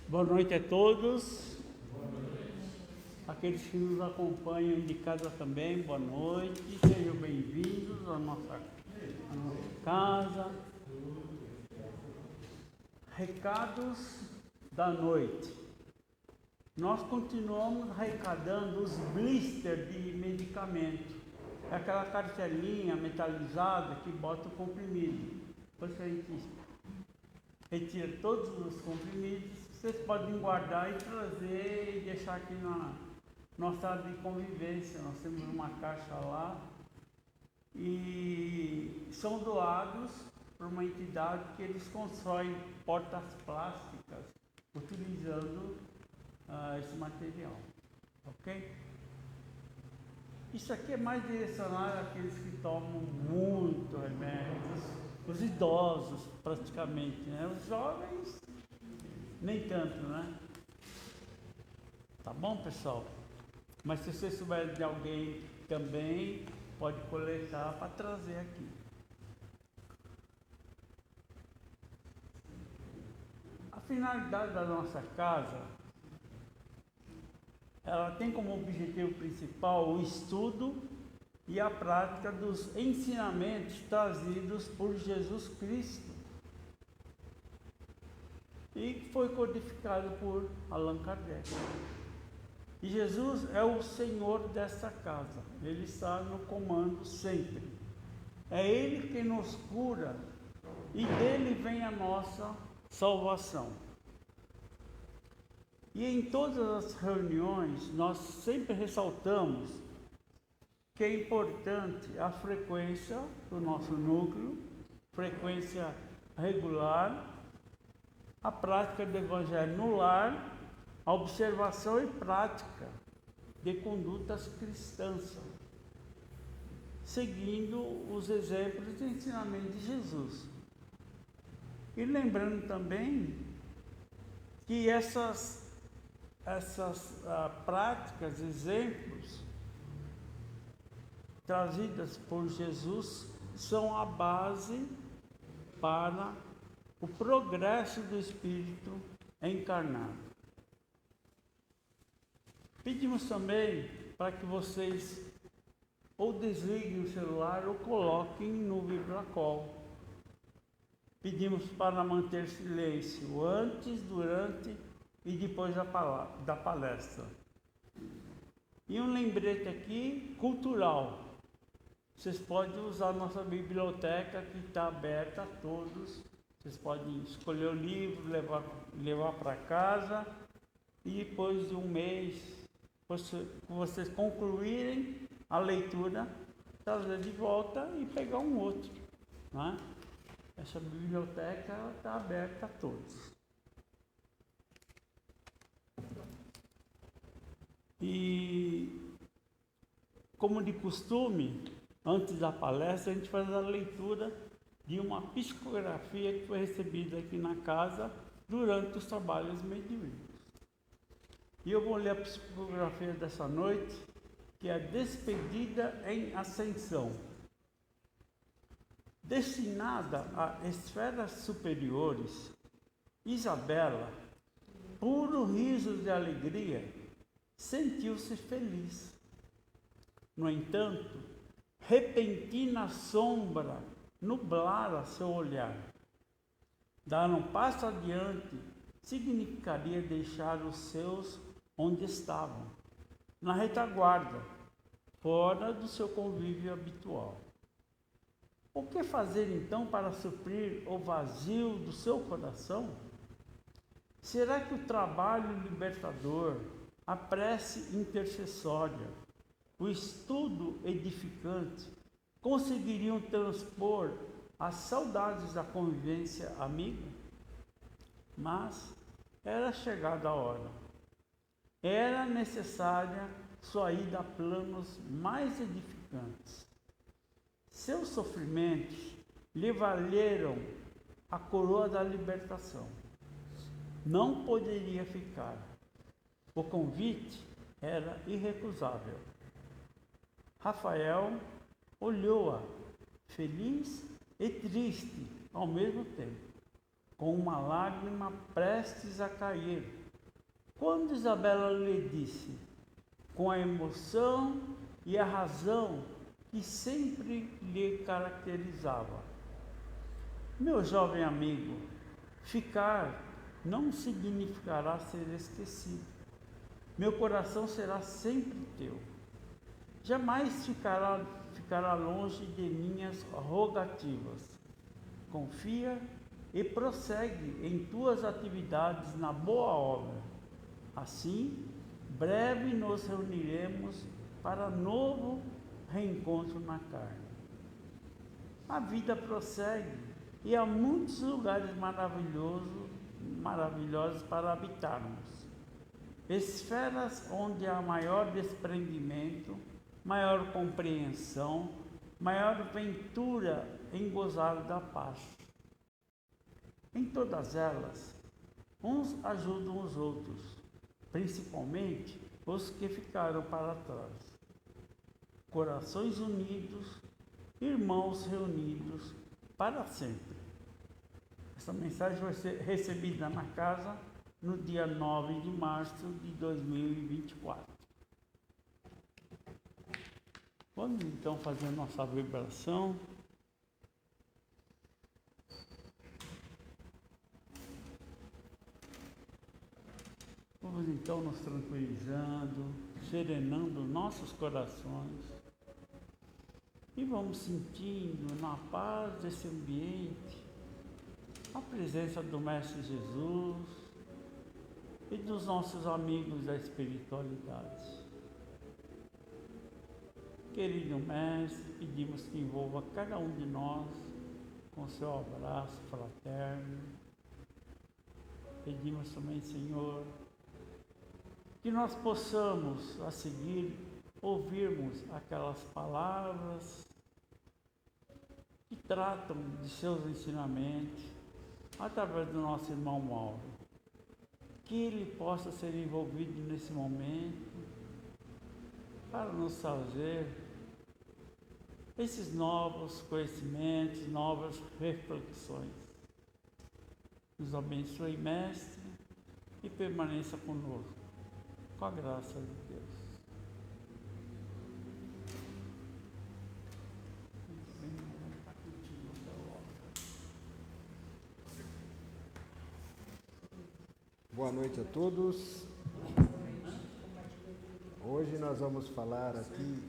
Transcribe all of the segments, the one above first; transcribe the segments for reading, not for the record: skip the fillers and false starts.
Boa noite a todos. Aqueles que nos acompanham de casa também, boa noite. Sejam bem-vindos à nossa casa. Recados da noite. Nós continuamos arrecadando os blisters de medicamento. É aquela cartelinha metalizada que bota o comprimido. Depois que a gente retira todos os comprimidos, vocês podem guardar e trazer e deixar aqui na nossa área de convivência. Nós temos uma caixa lá e são doados por uma entidade que eles constroem portas plásticas utilizando esse material, ok? Isso aqui é mais direcionado àqueles que tomam muito remédios, os idosos praticamente, né? Os jovens nem tanto, né? Tá bom, pessoal? Mas se você souber de alguém também, pode coletar para trazer aqui. A finalidade da nossa casa, ela tem como objetivo principal o estudo e a prática dos ensinamentos trazidos por Jesus Cristo e foi codificado por Allan Kardec. E Jesus é o Senhor dessa casa, Ele está no comando sempre. É Ele que nos cura e dele vem a nossa salvação. E em todas as reuniões nós sempre ressaltamos que é importante a frequência do nosso núcleo, frequência regular, a prática do Evangelho no lar, a observação e prática de condutas cristãs, seguindo os exemplos e ensinamentos de Jesus. E lembrando também que essas práticas, exemplos trazidas por Jesus são a base para o progresso do Espírito encarnado. Pedimos também para que vocês ou desliguem o celular ou coloquem no vibracol. Pedimos para manter silêncio antes, durante e depois da palestra. E um lembrete aqui, cultural. Vocês podem usar a nossa biblioteca que está aberta a todos. Vocês podem escolher o livro, levar para casa e depois de um mês, vocês concluírem a leitura, trazer de volta e pegar um outro, né? Essa biblioteca está aberta a todos. E, como de costume, antes da palestra, a gente faz a leitura de uma psicografia que foi recebida aqui na casa durante os trabalhos mediúnicos. E eu vou ler a psicografia dessa noite, que é Despedida em Ascensão. Destinada a esferas superiores, Isabela, puro riso de alegria, sentiu-se feliz. No entanto, repentina sombra nublara seu olhar. Dar um passo adiante significaria deixar os seus onde estavam, na retaguarda, fora do seu convívio habitual. O que fazer então para suprir o vazio do seu coração? Será que o trabalho libertador, a prece intercessória, o estudo edificante conseguiriam transpor as saudades da convivência amiga? Mas era chegada a hora. Era necessária sua ida a planos mais edificantes. Seus sofrimentos lhe valeram a coroa da libertação. Não poderia ficar. O convite era irrecusável. Rafael olhou-a, feliz e triste ao mesmo tempo. com uma lágrima prestes a cair, quando Isabela lhe disse, com a emoção e a razão que sempre lhe caracterizava: meu jovem amigo, ficar não significará ser esquecido. Meu coração será sempre teu. Jamais ficará longe de minhas rogativas. Confia e prossegue em tuas atividades na boa obra. Assim, breve nos reuniremos para novo reencontro na carne. A vida prossegue e há muitos lugares maravilhosos para habitarmos. Esferas onde há maior desprendimento, maior compreensão, maior ventura em gozar da paz. Em todas elas, uns ajudam os outros, principalmente os que ficaram para trás. Corações unidos, irmãos reunidos para sempre. Essa mensagem vai ser recebida na casa no dia 9 de março de 2024. Vamos então fazer nossa vibração. Vamos então nos tranquilizando, serenando nossos corações e vamos sentindo na paz desse ambiente a presença do Mestre Jesus e dos nossos amigos da espiritualidade. Querido Mestre, pedimos que envolva cada um de nós com seu abraço fraterno. Pedimos também, Senhor, que nós possamos a seguir ouvirmos aquelas palavras que tratam de seus ensinamentos através do nosso irmão Mauro. Que ele possa ser envolvido nesse momento para nos trazer esses novos conhecimentos, novas reflexões. Nos abençoe, Mestre, e permaneça conosco, com a graça de Deus. Boa noite a todos. Hoje nós vamos falar aqui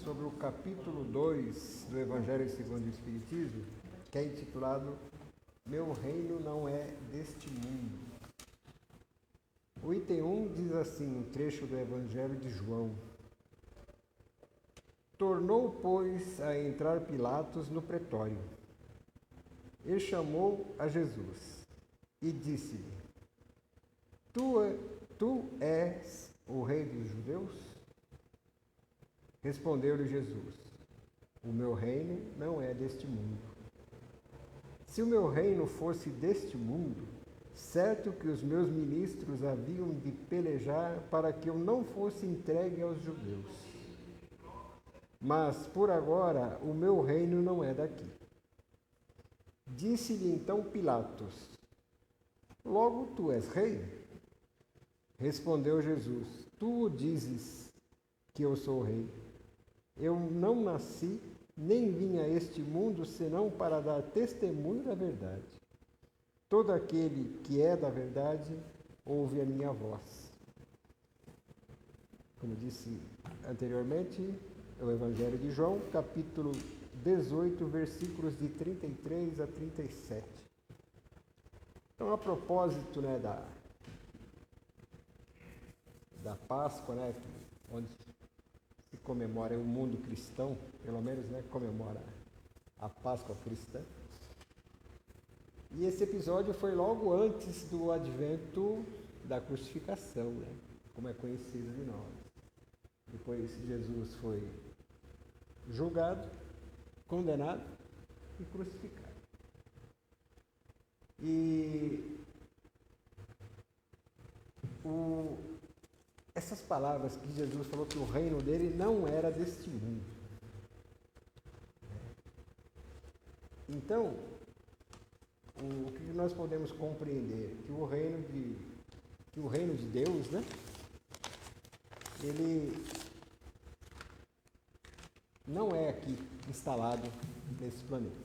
sobre o capítulo 2 do Evangelho segundo o Espiritismo, que é intitulado Meu Reino Não É Deste Mundo. O item 1 diz assim, um trecho do Evangelho de João: Tornou, pois, a entrar Pilatos no pretório. E chamou a Jesus e disse-lhe: Tu és o rei dos judeus? Respondeu-lhe Jesus: O meu reino não é deste mundo. Se o meu reino fosse deste mundo, certo que os meus ministros haviam de pelejar para que eu não fosse entregue aos judeus. Mas, por agora, o meu reino não é daqui. Disse-lhe então Pilatos: Logo tu és rei? Respondeu Jesus: Tu o dizes que eu sou rei. Eu não nasci, nem vim a este mundo, senão para dar testemunho da verdade. Todo aquele que é da verdade, ouve a minha voz. Como disse anteriormente, é o Evangelho de João, capítulo 18, versículos de 33 a 37. Então, a propósito, da Páscoa, onde se comemora o mundo cristão, pelo menos, comemora a Páscoa cristã. E esse episódio foi logo antes do advento da crucificação, como é conhecido de nós. Depois Jesus foi julgado, condenado e crucificado. E essas palavras que Jesus falou que o reino dele não era deste mundo. Então, o que nós podemos compreender? Que o reino de Deus, né? Ele não é aqui instalado nesse planeta.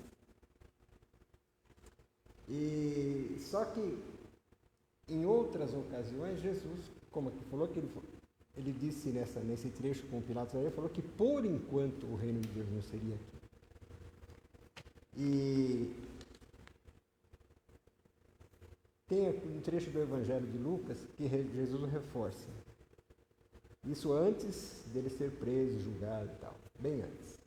E só que em outras ocasiões Jesus, como aqui falou, que ele disse nesse trecho com Pilatos, ele falou que por enquanto o reino de Deus não seria aqui. E tem um trecho do Evangelho de Lucas que Jesus reforça. Isso antes dele ser preso, julgado e tal, bem antes.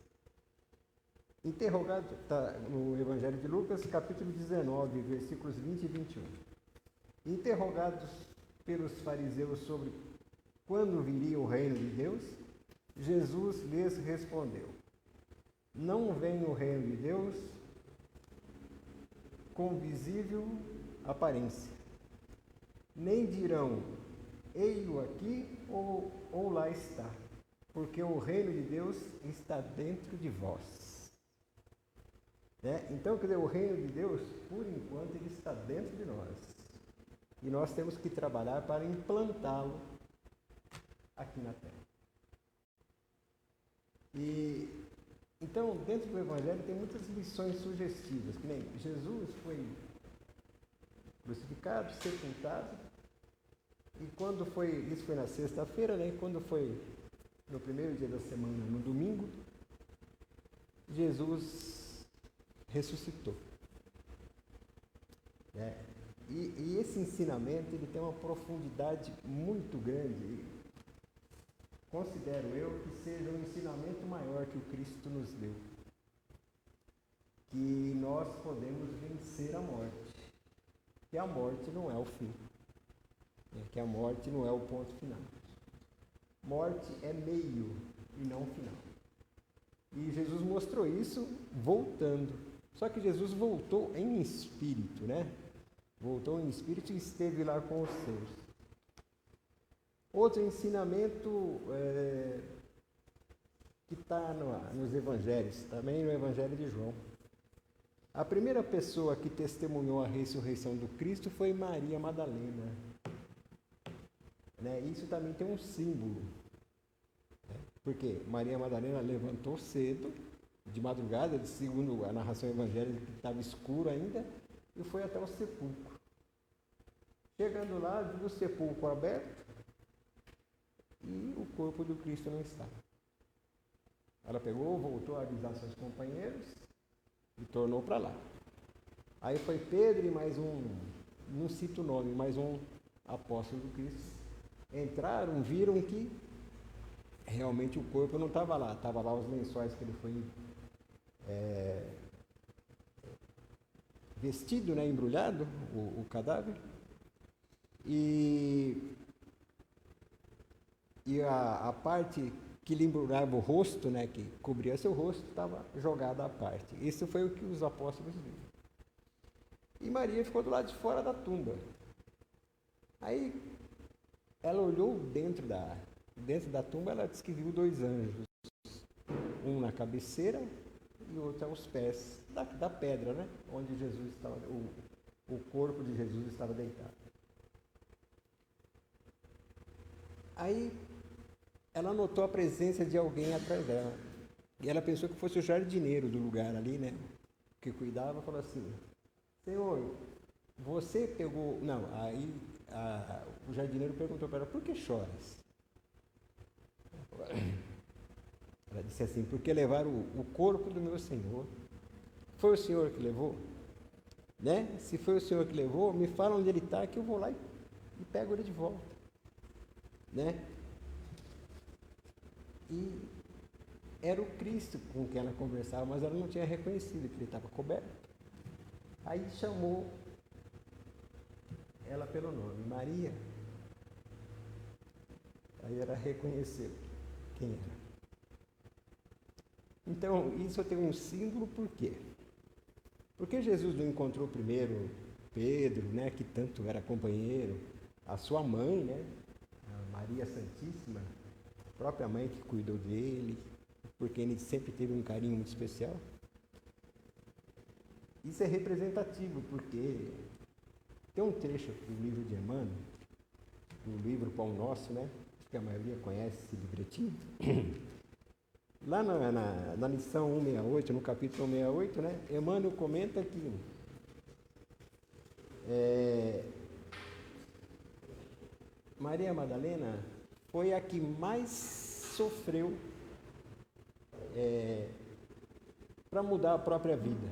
Interrogado, está no Evangelho de Lucas, capítulo 19, versículos 20 e 21. Interrogados pelos fariseus sobre quando viria o reino de Deus, Jesus lhes respondeu: não vem o reino de Deus com visível aparência, nem dirão, ei-o aqui ou lá está, porque o reino de Deus está dentro de vós. Né? Então, quer dizer, o reino de Deus, por enquanto, ele está dentro de nós. E nós temos que trabalhar para implantá-lo aqui na Terra. E então, dentro do Evangelho tem muitas lições sugestivas, que nem Jesus foi crucificado, sepultado, e quando foi, isso foi na sexta-feira, né? Quando foi no primeiro dia da semana, no domingo, Jesus ressuscitou. Né? E esse ensinamento ele tem uma profundidade muito grande. Considero eu que seja um ensinamento maior que o Cristo nos deu. Que nós podemos vencer a morte. Que a morte não é o fim. Que a morte não é o ponto final. Morte é meio e não final. E Jesus mostrou isso voltando. Só que Jesus voltou em espírito, né? Voltou em espírito e esteve lá com os seus. Outro ensinamento que está nos evangelhos, também no Evangelho de João. A primeira pessoa que testemunhou a ressurreição do Cristo foi Maria Madalena. Né? Isso também tem um símbolo. Né? Porque Maria Madalena levantou cedo, de madrugada, segundo a narração evangélica, que estava escuro ainda, e foi até o sepulcro. Chegando lá, viu o sepulcro aberto e o corpo do Cristo não estava. Ela pegou, voltou a avisar seus companheiros e tornou para lá. Aí foi Pedro e mais não cito o nome, mais um apóstolo do Cristo. Entraram, viram que realmente o corpo não estava lá. Estava lá os lençóis que ele foi vestido, né, embrulhado, o cadáver. E a parte que lhe embrulhava o rosto, né, que cobria seu rosto, estava jogada à parte. Isso foi o que os apóstolos viram. E Maria ficou do lado de fora da tumba. Aí ela olhou dentro da tumba, ela disse que viu 2 anjos. Um na cabeceira e outro aos pés da pedra, né, onde Jesus estava, o corpo de Jesus estava deitado. Aí ela notou a presença de alguém atrás dela. E ela pensou que fosse o jardineiro do lugar ali, né? Que cuidava, falou assim: Senhor, você pegou... Não, aí o jardineiro perguntou para ela: por que choras? Ela disse assim: porque levaram o corpo do meu Senhor. Foi o Senhor que levou? Né? Se foi o Senhor que levou, me fala onde ele está, que eu vou lá e pego ele de volta. Né? E era o Cristo com quem ela conversava, mas ela não tinha reconhecido que ele estava coberto. Aí chamou ela pelo nome, Maria. Aí ela reconheceu quem era. Então, isso tem um símbolo, por quê? Porque Jesus não encontrou primeiro Pedro, né, que tanto era companheiro, a sua mãe, né, a Maria Santíssima, a própria mãe que cuidou dele, porque ele sempre teve um carinho muito especial. Isso é representativo, porque tem um trecho do livro de Emmanuel, do livro Pão Nosso, né? Acho que a maioria conhece esse livretinho. Lá na lição 168, no capítulo 168, né? Emmanuel comenta que Maria Madalena foi a que mais sofreu para mudar a própria vida.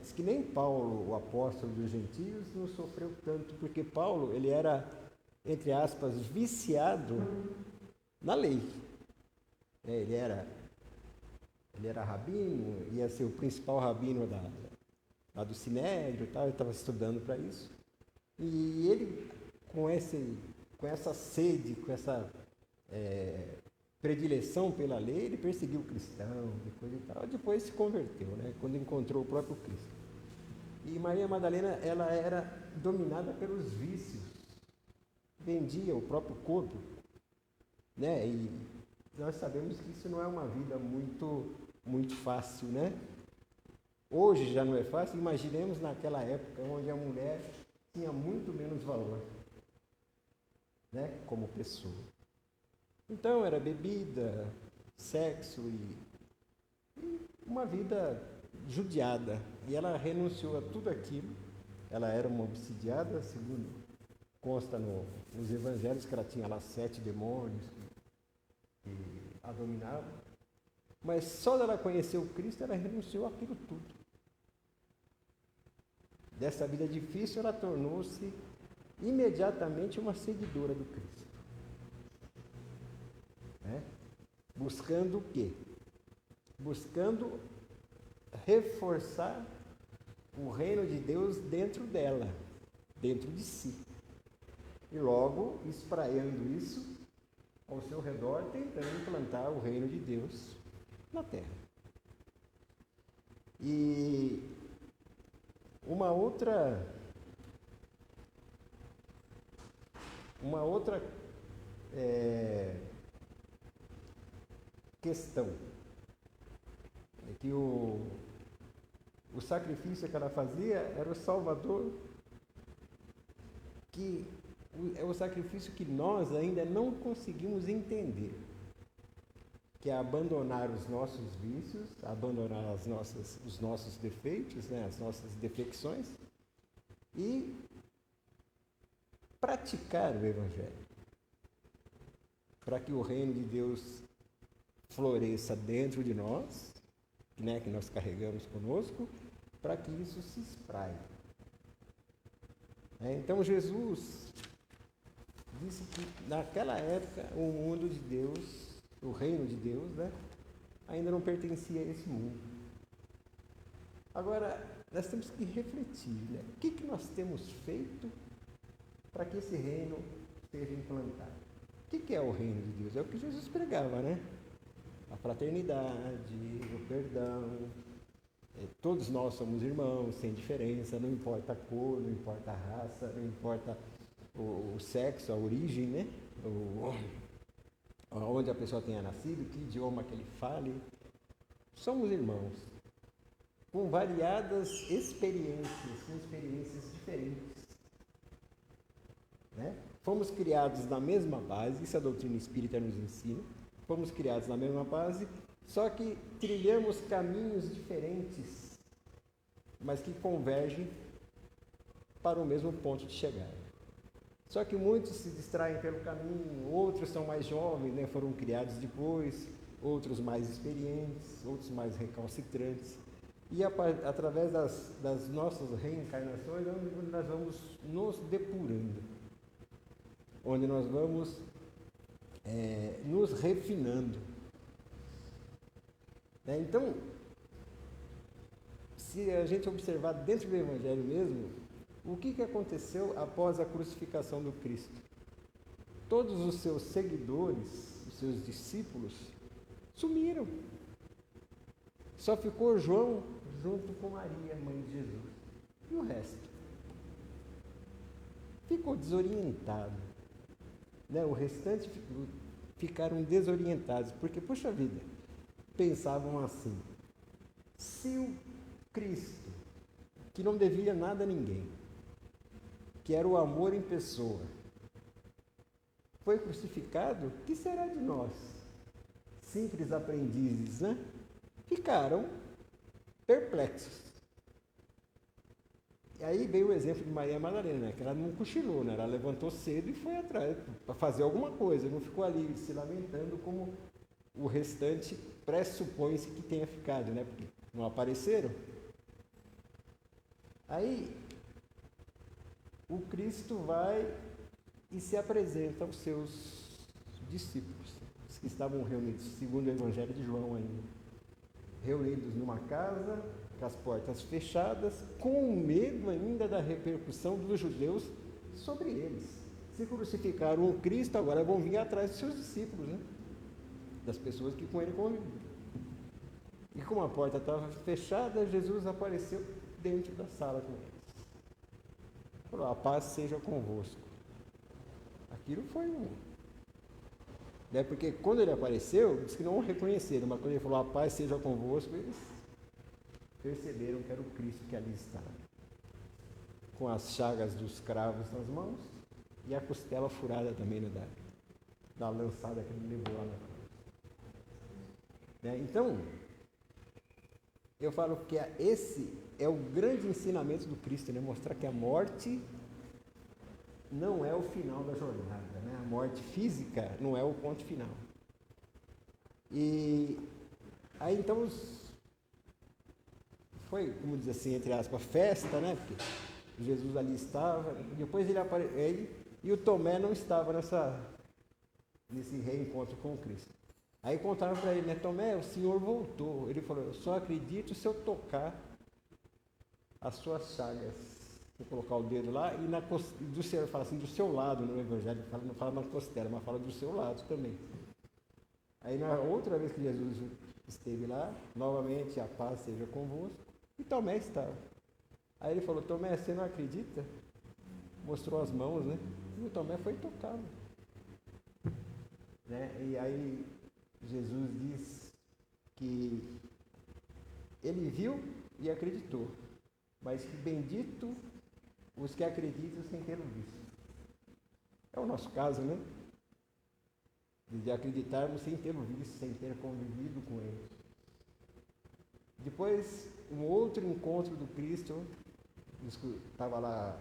Diz que nem Paulo, o apóstolo dos gentios, não sofreu tanto, porque Paulo, ele era, entre aspas, viciado na lei. Ele era rabino, ia ser o principal rabino lá do Sinédrio, ele estava estudando para isso. E ele, com essa sede, com essa predileção pela lei, ele perseguiu o cristão, depois se converteu, né? Quando encontrou o próprio Cristo. E Maria Madalena, ela era dominada pelos vícios, vendia o próprio corpo, né? E nós sabemos que isso não é uma vida muito fácil, né? Hoje já não é fácil, imaginemos naquela época onde a mulher tinha muito menos valor, né? Como pessoa. Então era bebida, sexo e uma vida judiada. E ela renunciou a tudo aquilo. Ela era uma obsidiada, segundo consta nos evangelhos, que ela tinha lá 7 demônios que a dominavam. Mas só dela conhecer o Cristo, ela renunciou àquilo tudo. Dessa vida difícil, ela tornou-se imediatamente uma seguidora do Cristo. Buscando o quê? Buscando reforçar o reino de Deus dentro dela, dentro de si. E logo espraiando isso ao seu redor, tentando implantar o reino de Deus na Terra. E uma outra questão é que o sacrifício que ela fazia era o Salvador, que é o sacrifício que nós ainda não conseguimos entender, que é abandonar os nossos vícios, abandonar os nossos defeitos, né, as nossas defecções, e praticar o Evangelho, para que o reino de Deus floresça dentro de nós, né, que nós carregamos conosco, para que isso se espraie. Então Jesus disse que naquela época o mundo de Deus, o reino de Deus, né, ainda não pertencia a esse mundo. Agora, nós temos que refletir, né? O que nós temos feito para que esse reino seja implantado? O que é o reino de Deus? É o que Jesus pregava, né? A fraternidade, o perdão. Todos nós somos irmãos, sem diferença, não importa a cor, não importa a raça, não importa o sexo, a origem, né? Onde a pessoa tenha nascido, que idioma que ele fale. Somos irmãos, com variadas experiências, com experiências diferentes. Né? Fomos criados na mesma base, isso a doutrina espírita nos ensina. Fomos criados na mesma base, só que trilhamos caminhos diferentes, mas que convergem para o mesmo ponto de chegada. Só que muitos se distraem pelo caminho, outros são mais jovens, né, foram criados depois, outros mais experientes, outros mais recalcitrantes. E através das nossas reencarnações, onde nós vamos nos depurando, onde nós vamos nos refinando. Então, se a gente observar dentro do Evangelho mesmo, o que aconteceu após a crucificação do Cristo? Todos os seus seguidores, os seus discípulos, sumiram. Só ficou João junto com Maria, mãe de Jesus. E o resto? Ficou desorientado. O restante ficaram desorientados, porque, puxa vida, pensavam assim: se Cristo, que não devia nada a ninguém, que era o amor em pessoa, foi crucificado, o que será de nós? Simples aprendizes, né? Ficaram perplexos. E aí veio o exemplo de Maria Madalena, né? Que ela não cochilou, né? Ela levantou cedo e foi atrás para fazer alguma coisa, não ficou ali se lamentando como o restante pressupõe-se que tenha ficado, né? Porque não apareceram. Aí o Cristo vai e se apresenta aos seus discípulos, os que estavam reunidos, segundo o Evangelho de João ainda, reunidos numa casa, com as portas fechadas, com medo ainda da repercussão dos judeus sobre eles. Se crucificaram o Cristo, agora vão vir atrás dos seus discípulos, né? Das pessoas que com ele conviviam. E como a porta estava fechada, Jesus apareceu dentro da sala com eles. Falou, a paz seja convosco. Aquilo foi né? Porque quando ele apareceu, disse que não o reconheceram, mas quando ele falou, a paz seja convosco, eles perceberam que era o Cristo que ali estava. Com as chagas dos cravos nas mãos e a costela furada também da lançada que ele levou lá na cruz. Né? Então, eu falo que esse é o grande ensinamento do Cristo, né? Mostrar que a morte não é o final da jornada, né? A morte física não é o ponto final. E aí então foi, como diz assim, entre aspas, festa, né? Porque Jesus ali estava, depois ele apareceu, e o Tomé não estava nesse reencontro com o Cristo. Aí contaram para ele, né? Tomé, o Senhor voltou. Ele falou, eu só acredito se eu tocar as suas chagas. Vou colocar o dedo lá e do seu, fala assim, do seu lado no Evangelho, não fala na costela, mas fala do seu lado também. Aí na outra vez que Jesus esteve lá, novamente a paz seja convosco, e Tomé estava. Aí ele falou, Tomé, você não acredita? Mostrou as mãos, né? E o Tomé foi tocado. Né? E aí Jesus diz que ele viu e acreditou, mas que bendito os que acreditam sem tê-lo visto. É o nosso caso, né? De acreditarmos sem tê-lo visto, sem ter convivido com ele. Depois, um outro encontro do Cristo, estava lá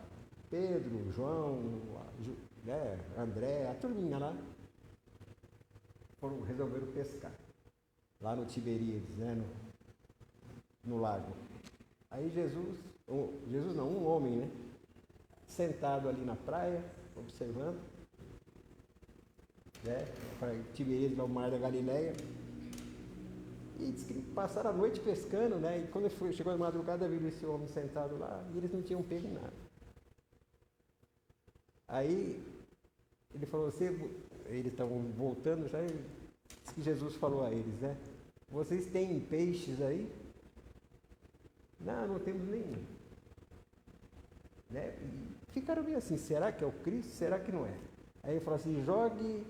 Pedro, João, né, André, a turminha lá, resolveram pescar, lá no Tiberíades, né, no lago. Aí um homem, né, sentado ali na praia, observando, né, Tiberíades, no mar da Galileia, e disse que passaram a noite pescando, né, e quando chegou a madrugada, viram esse homem sentado lá, e eles não tinham pego nada. Aí ele falou, eles estavam voltando já, e disse que Jesus falou a eles, né, vocês têm peixes aí? Não temos nenhum. Né? E ficaram meio assim, será que é o Cristo? Será que não é? Aí ele falou assim, jogue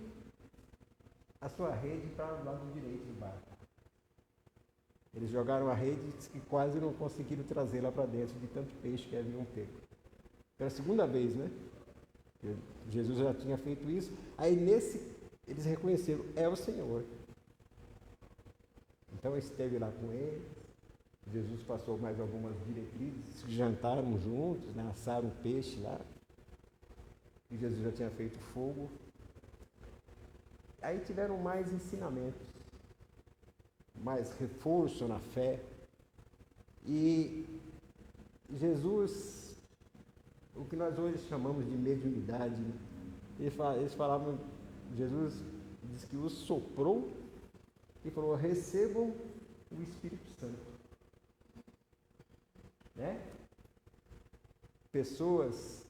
a sua rede para o lado direito do barco. Eles jogaram a rede e que quase não conseguiram trazê-la para dentro de tanto peixe que haviam pego. Pela segunda vez, né? Jesus já tinha feito isso. Aí eles reconheceram, é o Senhor. Então esteve lá com eles. Jesus passou mais algumas diretrizes, jantaram juntos, né? Assaram peixe lá. E Jesus já tinha feito fogo. Aí tiveram mais ensinamentos, mais reforço na fé. E Jesus, o que nós hoje chamamos de mediunidade, né? Eles falavam, Jesus disse que os soprou e falou, recebam o Espírito Santo. Né? Pessoas,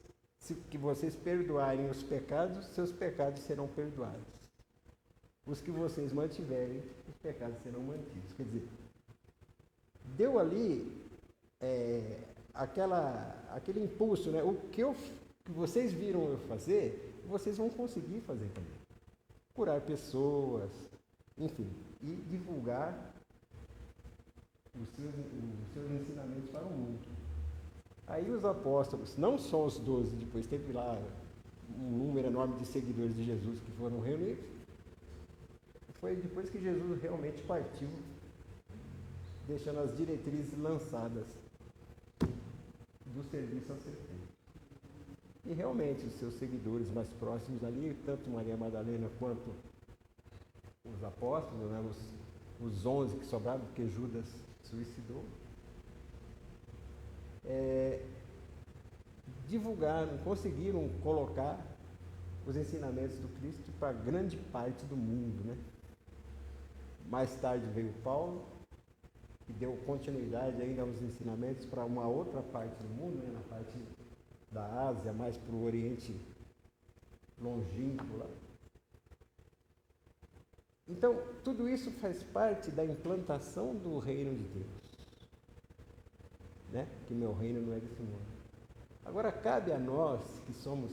que vocês perdoarem os pecados, seus pecados serão perdoados. Os que vocês mantiverem, os pecados serão mantidos. Quer dizer, deu ali aquele impulso, né? O que vocês viram eu fazer, vocês vão conseguir fazer também. Curar pessoas, enfim, e divulgar o os seus ensinamentos para o mundo. Aí os apóstolos, não só os 12, depois teve lá um número enorme de seguidores de Jesus que foram reunidos, foi depois que Jesus realmente partiu, deixando as diretrizes lançadas do serviço a ser feito. E realmente os seus seguidores mais próximos ali, tanto Maria Madalena quanto os apóstolos, né, os 11 que sobraram, porque Judas suicidou, divulgaram, conseguiram colocar os ensinamentos do Cristo para grande parte do mundo, né? Mais tarde veio Paulo, que deu continuidade ainda aos ensinamentos para uma outra parte do mundo, né? Na parte da Ásia, mais para o Oriente longínquo lá. Então, tudo isso faz parte da implantação do reino de Deus, né? Que meu reino não é desse mundo. Agora, cabe a nós, que somos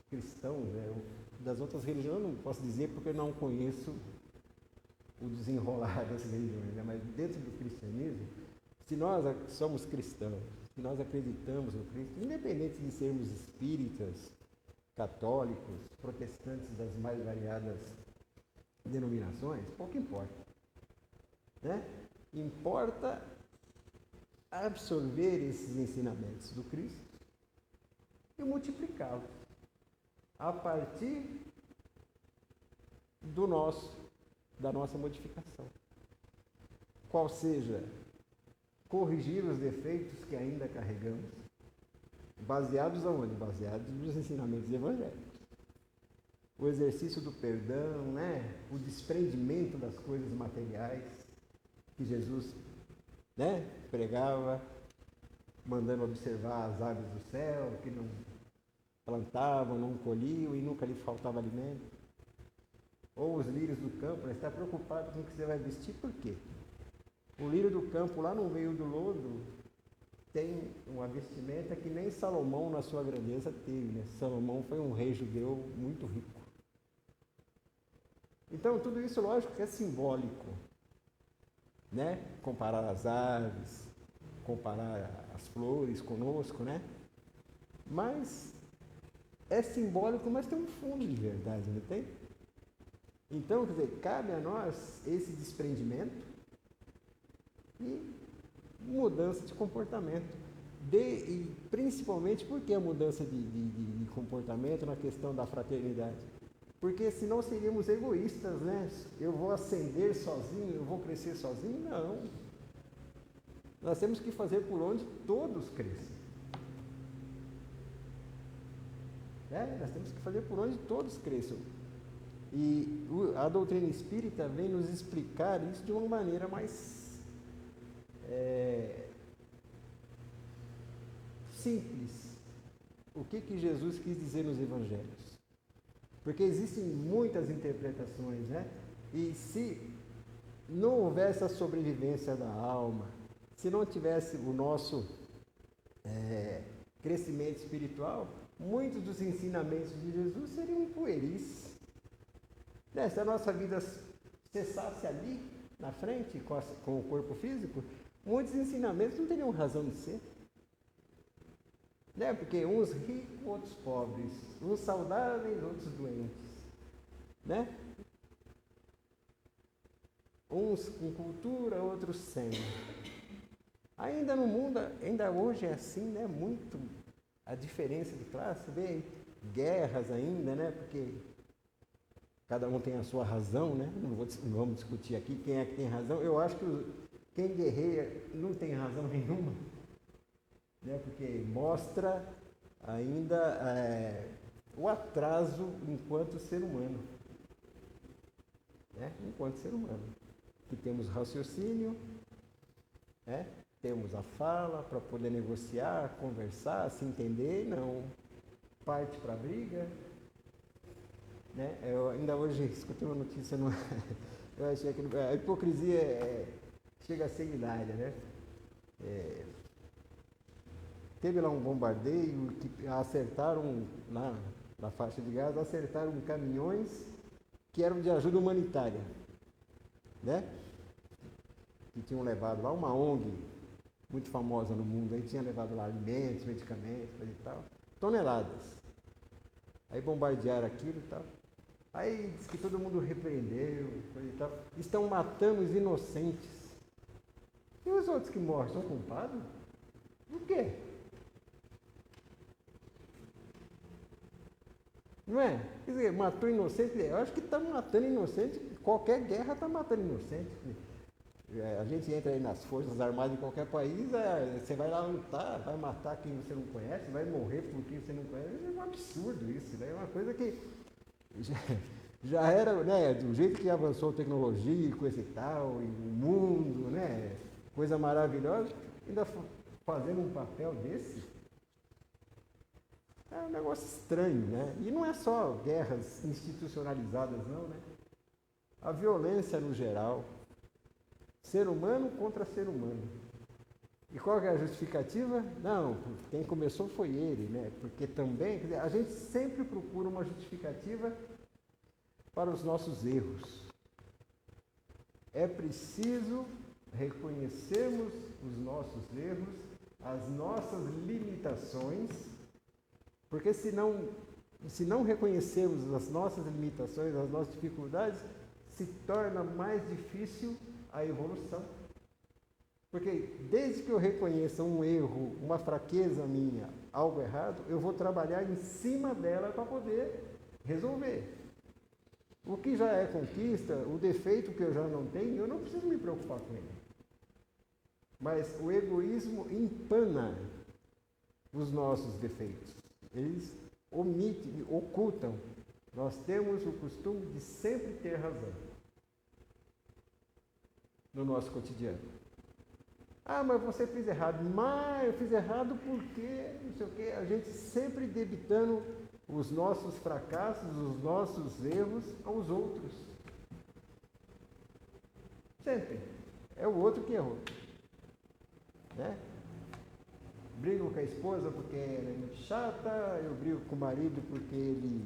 cristãos, né? Das outras religiões eu não posso dizer porque eu não conheço o desenrolar das religiões, né? Mas dentro do cristianismo, se nós somos cristãos, se nós acreditamos no Cristo, independente de sermos espíritas, católicos, protestantes das mais variadas denominações, pouco importa, né? Importa absorver esses ensinamentos do Cristo e multiplicá-los a partir da nossa modificação. Qual seja, corrigir os defeitos que ainda carregamos, baseados aonde? Baseados nos ensinamentos evangélicos. O exercício do perdão, né? O desprendimento das coisas materiais que Jesus, né, pregava, mandando observar as aves do céu, que não plantavam, não colhiam e nunca lhe faltava alimento. Ou os lírios do campo, né? Está preocupado com o que você vai vestir, por quê? O lírio do campo, lá no meio do lodo, tem uma vestimenta que nem Salomão, na sua grandeza, teve, né? Salomão foi um rei judeu muito rico. Então, tudo isso, lógico, que é simbólico, né? Comparar as aves, comparar as flores conosco, né? Mas é simbólico, mas tem um fundo de verdade, não tem? Então, quer dizer, cabe a nós esse desprendimento e mudança de comportamento. E principalmente, por que a mudança de comportamento na questão da fraternidade? Porque senão seríamos egoístas, né? Eu vou ascender sozinho, eu vou crescer sozinho? Não. Nós temos que fazer por onde todos crescem. Nós temos que fazer por onde todos cresçam. E a doutrina espírita vem nos explicar isso de uma maneira mais simples. O que Jesus quis dizer nos evangelhos? Porque existem muitas interpretações, né? E se não houvesse a sobrevivência da alma, se não tivesse o nosso crescimento espiritual, muitos dos ensinamentos de Jesus seriam pueris. Né? Se a nossa vida cessasse ali, na frente, com o corpo físico, muitos ensinamentos não teriam razão de ser. Né? Porque uns ricos, outros pobres, uns saudáveis, outros doentes. Né? Uns com cultura, outros sem. Ainda no mundo, ainda hoje é assim, né? Muito a diferença de classe, vê guerras ainda, né? Porque cada um tem a sua razão, né? Não vamos discutir aqui quem é que tem razão. Eu acho que quem guerreia não tem razão nenhuma, né? Porque mostra ainda o atraso enquanto ser humano, né? Enquanto ser humano, que temos raciocínio, né? Temos a fala para poder negociar, conversar, se entender, não parte para a briga. Né? Eu ainda hoje escutei uma notícia, eu achei que a hipocrisia chega a ser hilária, né? Teve lá um bombardeio que acertaram, na faixa de Gaza, acertaram caminhões que eram de ajuda humanitária, né? que tinham levado lá, uma ONG muito famosa no mundo, aí tinha levado lá alimentos, medicamentos, coisa e tal, toneladas. Aí bombardearam aquilo e tal. Aí diz que todo mundo repreendeu, coisa e tal. Estão matando os inocentes. E os outros que morrem são culpados? Do quê? Não é? Quer dizer, matou inocente, eu acho que está matando inocente, qualquer guerra está matando inocente. A gente entra aí nas forças armadas de qualquer país, você vai lá lutar, vai matar quem você não conhece, vai morrer por quem você não conhece. É um absurdo isso, né? É uma coisa que já era, né, do jeito que avançou a tecnologia e coisa e tal, e o mundo, né, coisa maravilhosa, ainda fazendo um papel desse, é um negócio estranho, né? E não é só guerras institucionalizadas, não, né? A violência no geral, ser humano contra ser humano. E qual é a justificativa? Não, quem começou foi ele, né? Porque também, quer dizer, a gente sempre procura uma justificativa para os nossos erros. É preciso reconhecermos os nossos erros, as nossas limitações, porque se não reconhecermos as nossas limitações, as nossas dificuldades, se torna mais difícil a evolução. Porque desde que eu reconheça um erro, uma fraqueza minha, algo errado, eu vou trabalhar em cima dela para poder resolver. O que já é conquista, o defeito que eu já não tenho, eu não preciso me preocupar com ele. Mas o egoísmo empana os nossos defeitos. Eles omitem, ocultam. Nós temos o costume de sempre ter razão no nosso cotidiano. Ah, mas você fez errado. Mas eu fiz errado porque, não sei o quê. A gente sempre debitando os nossos fracassos, os nossos erros aos outros. Sempre. É o outro que errou. Né? Brigo com a esposa porque ela é muito chata, eu brigo com o marido porque ele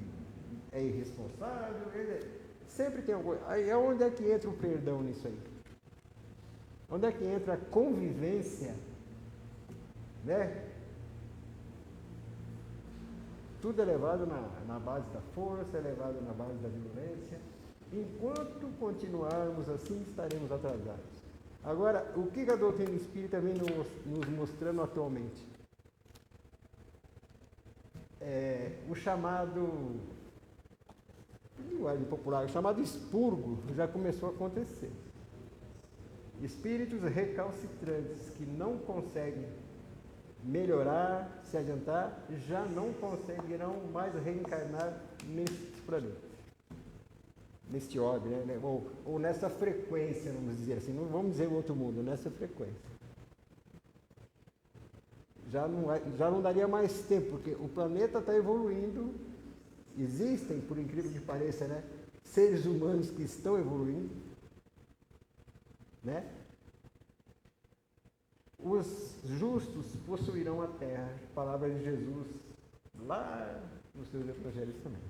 é irresponsável. Sempre tem alguma coisa. Aí onde é que entra o perdão nisso aí? Onde é que entra a convivência? Né? Tudo é levado na base da força, é levado na base da violência. Enquanto continuarmos assim, estaremos atrasados. Agora, o que a doutrina espírita vem nos mostrando atualmente? O chamado, em linguagem popular, o chamado expurgo já começou a acontecer. Espíritos recalcitrantes que não conseguem melhorar, se adiantar, já não conseguirão mais reencarnar neste planeta. Neste orbe, né? Ou nessa frequência, vamos dizer assim, não vamos dizer outro mundo, nessa frequência. Já não daria mais tempo, porque o planeta está evoluindo, existem, por incrível que pareça, né, seres humanos que estão evoluindo, né? Os justos possuirão a terra, palavras de Jesus, lá nos seus evangelhos também.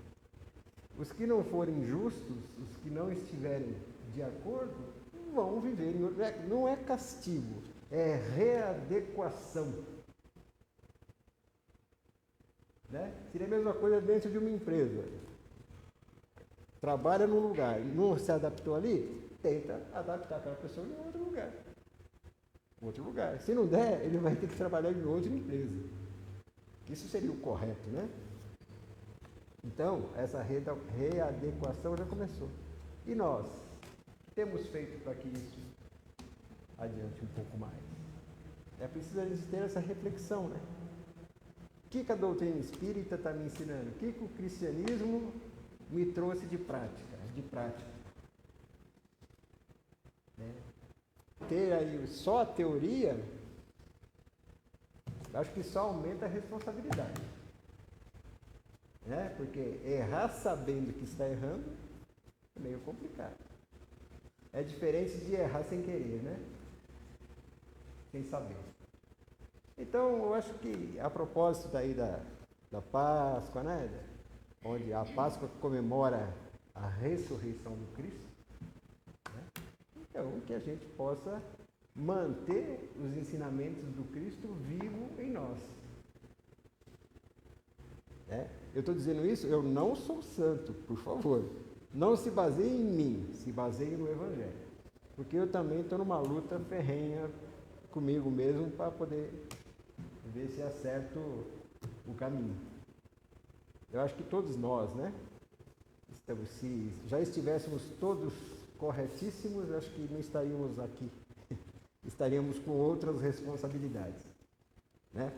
Os que não forem justos, os que não estiverem de acordo, vão viver em outro. Não é castigo, é readequação. Né? Seria a mesma coisa dentro de uma empresa. Trabalha num lugar e não se adaptou ali, tenta adaptar aquela pessoa em outro lugar. Outro lugar. Se não der, ele vai ter que trabalhar em outra empresa. Isso seria o correto, né? Então, essa readequação já começou. E nós? O que temos feito para que isso adiante um pouco mais? É preciso a gente ter essa reflexão, né? O que a doutrina espírita está me ensinando? O que o cristianismo me trouxe de prática? Né? Ter aí só a teoria, acho que só aumenta a responsabilidade. Né? Porque errar sabendo que está errando é meio complicado. É diferente de errar sem querer, né? Sem saber. Então, eu acho que a propósito daí da Páscoa, né? Onde a Páscoa comemora a ressurreição do Cristo, né? Então, que a gente possa manter os ensinamentos do Cristo vivo em nós. Eu estou dizendo isso, eu não sou santo, por favor. Não se baseie em mim, se baseie no Evangelho. Porque eu também estou numa luta ferrenha comigo mesmo para poder ver se acerto o caminho. Eu acho que todos nós, né? Se já estivéssemos todos corretíssimos, acho que não estaríamos aqui. Estaríamos com outras responsabilidades, né?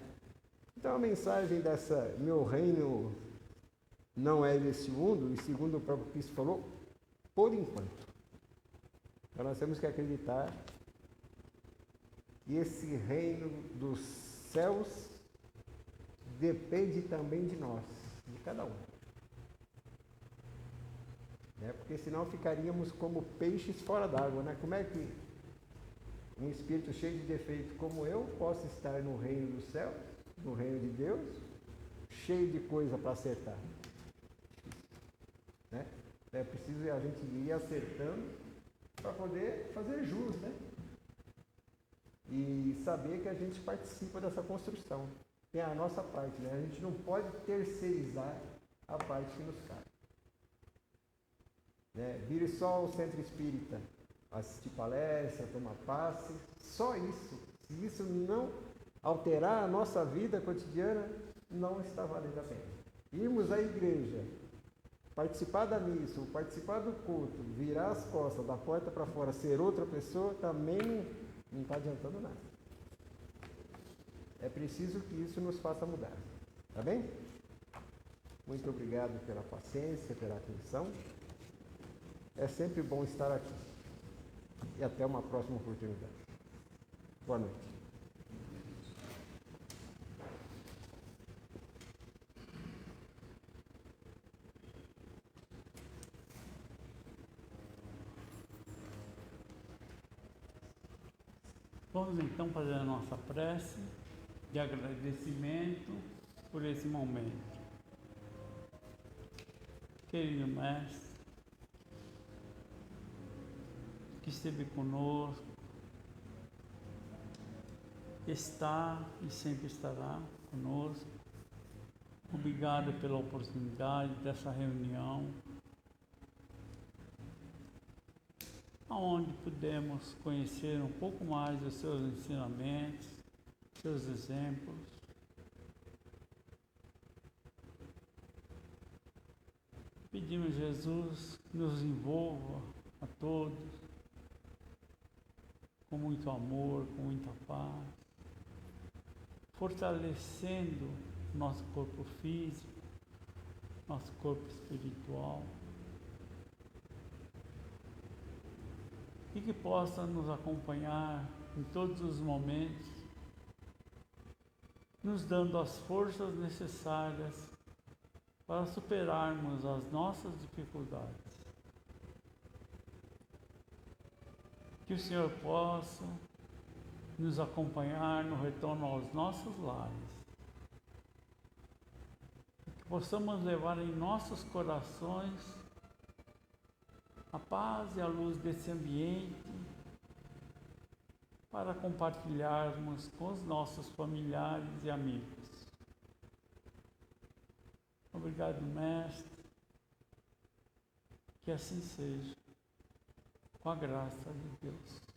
Então a mensagem dessa meu reino não é desse mundo, e segundo o próprio Cristo falou, por enquanto. Então nós temos que acreditar que esse reino dos céus depende também de nós, de cada um. Porque senão ficaríamos como peixes fora d'água, né? Como é que um espírito cheio de defeito como eu posso estar no reino dos céus, no reino de Deus, cheio de coisa para acertar? Né? É preciso a gente ir acertando para poder fazer jus, né? E saber que a gente participa dessa construção. Tem a nossa parte, né? A gente não pode terceirizar a parte que nos cabe. Vire só ao centro espírita, assistir palestra, tomar passe, só isso. Se isso não alterar a nossa vida cotidiana, não está valendo a pena. Irmos à igreja, participar da missa, ou participar do culto, virar as costas da porta para fora, ser outra pessoa, também não está adiantando nada. É preciso que isso nos faça mudar. Tá bem? Muito obrigado pela paciência, pela atenção. É sempre bom estar aqui. E até uma próxima oportunidade. Boa noite. Vamos então fazer a nossa prece de agradecimento por esse momento. Querido Mestre, que esteve conosco, está e sempre estará conosco. Obrigado pela oportunidade dessa reunião, onde pudemos conhecer um pouco mais dos seus ensinamentos, seus exemplos. Pedimos, Jesus, que nos envolva a todos com muito amor, com muita paz, fortalecendo nosso corpo físico, nosso corpo espiritual, e que possa nos acompanhar em todos os momentos, nos dando as forças necessárias para superarmos as nossas dificuldades. Que o Senhor possa nos acompanhar no retorno aos nossos lares. Que possamos levar em nossos corações a paz e a luz desse ambiente para compartilharmos com os nossos familiares e amigos. Obrigado, Mestre. Que assim seja, com a graça de Deus.